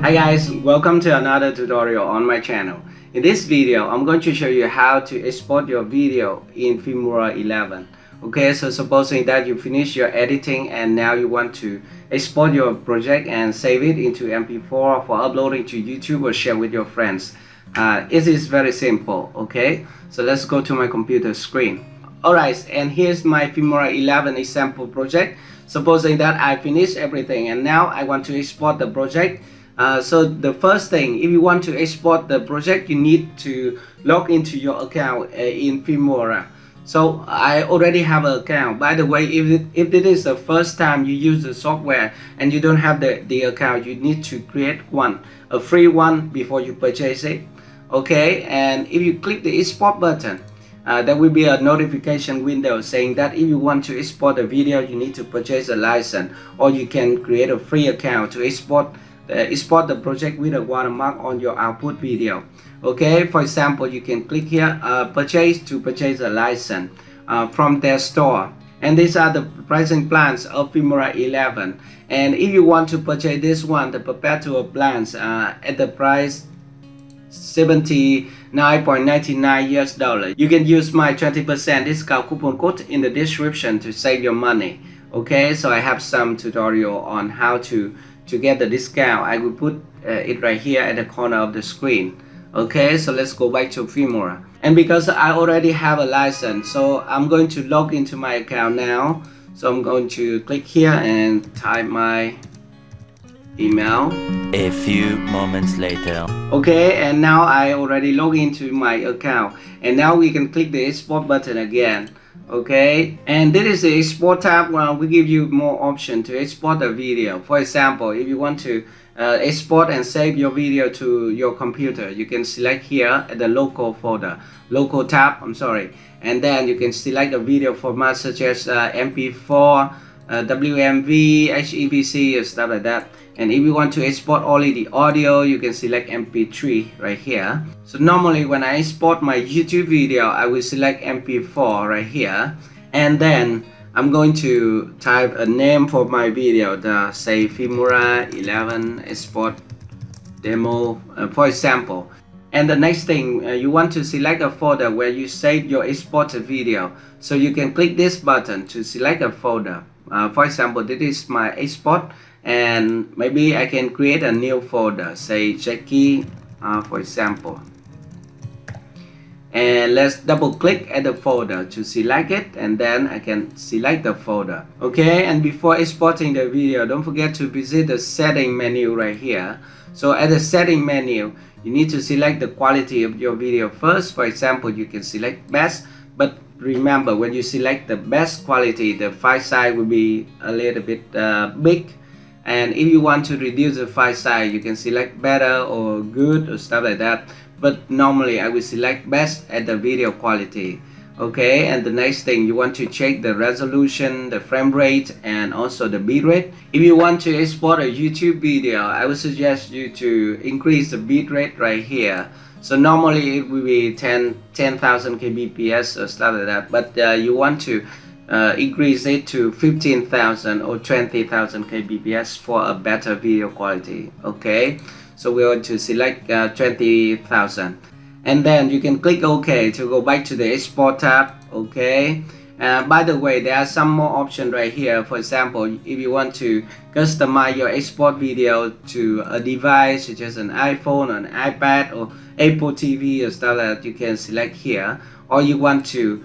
Hi guys, welcome to another tutorial on my channel. In this video, I'm going to show you how to export your video in Filmora 11. Okay, so supposing that you finish your editing and now you want to export your project and save it into MP4 for uploading to YouTube or share with your friends. It is very simple. Okay, so let's go to my computer screen. Alright, and here's my Filmora 11 example project. Supposing that I finished everything and now I want to export the project. So the first thing, if you want to export the project, you need to log into your account in Filmora. So I already have an account. By the way, if it is the first time you use the software and you don't have the account, you need to create one, a free one, before you purchase it. Okay, and if you click the export button, there will be a notification window saying that if you want to export a video, you need to purchase a license, or you can create a free account to export the project with a watermark on your output video. Okay, for example, you can click here, purchase a license from their store, and these are the pricing plans of Filmora 11. And if you want to purchase this one, the perpetual plans at the price $79.99 US. You can use my 20% discount coupon code in the description to save your money. Okay, so I have some tutorial on how to get the discount. I will put it right here at the corner of the screen. Okay, so let's go back to Filmora. And because I already have a license, so I'm going to log into my account now. So I'm going to click here and type my email. A few moments later. Okay, and now I already log into my account, and now we can click the export button again. Okay, and this is the export tab where we give you more option to export the video. For example, if you want to export and save your video to your computer, you can select here at the local tab, and then you can select a video format such as MP4, WMV, HEVC, and stuff like that. And if you want to export only the audio, you can select MP3 right here. So normally when I export my YouTube video, I will select MP4 right here, and then I'm going to type a name for my video, say Filmora 11 export demo, for example. And the next thing, you want to select a folder where you save your exported video. So you can click this button to select a folder. For example, this is my export, and maybe I can create a new folder, say Jackie, for example. And let's double click at the folder to select it, and then I can select the folder. Okay, and before exporting the video, don't forget to visit the setting menu right here. So at the setting menu, you need to select the quality of your video first. For example, you can select best, but remember, when you select the best quality, the file size will be a little bit big. And if you want to reduce the file size, you can select better or good or stuff like that. But normally I will select best at the video quality. Okay, and the next thing, you want to check the resolution, the frame rate, and also the bitrate. If you want to export a YouTube video, I would suggest you to increase the bitrate right here. So normally it will be 10,000 kbps or stuff like that, but you want to increase it to 15,000 or 20,000 kbps for a better video quality. Okay, so we're going to select 20,000, and then you can click OK to go back to the export tab. Okay, by the way, there are some more options right here. For example, if you want to customize your export video to a device such as an iPhone, an iPad, or Apple TV or stuff like that, you can select here. Or you want to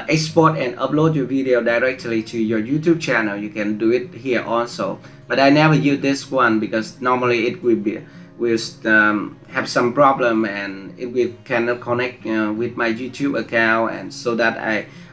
export and upload your video directly to your YouTube channel, you can do it here also. But I never use this one because normally it will have some problem, and it will cannot connect with my YouTube account, and so that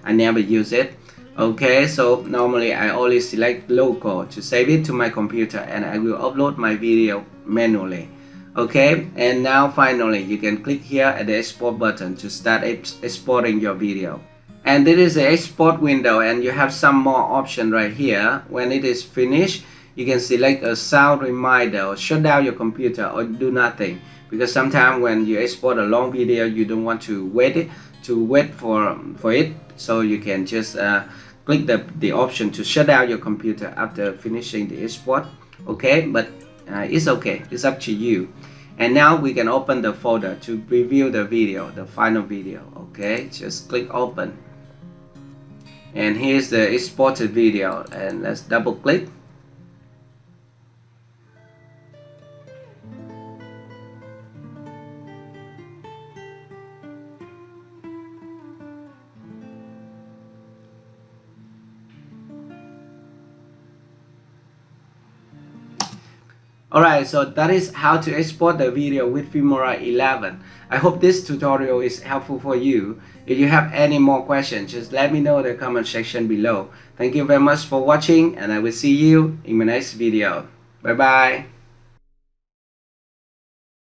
I never use it. Okay, so normally I only select local to save it to my computer, and I will upload my video manually. Okay, and now finally you can click here at the export button to start exporting your video. And this is the export window, and you have some more option right here. When it is finished, you can select a sound reminder, or shut down your computer, or do nothing, because sometimes when you export a long video, you don't want to wait for it. So you can just click the option to shut down your computer after finishing the export. Okay, but It's okay, it's up to you. And now we can open the folder to preview the video, the final video. Okay, just click open, and here's the exported video, and let's double click. Alright, so that is how to export the video with Filmora 11. I hope this tutorial is helpful for you. If you have any more questions, just let me know in the comment section below. Thank you very much for watching, and I will see you in my next video. Bye bye.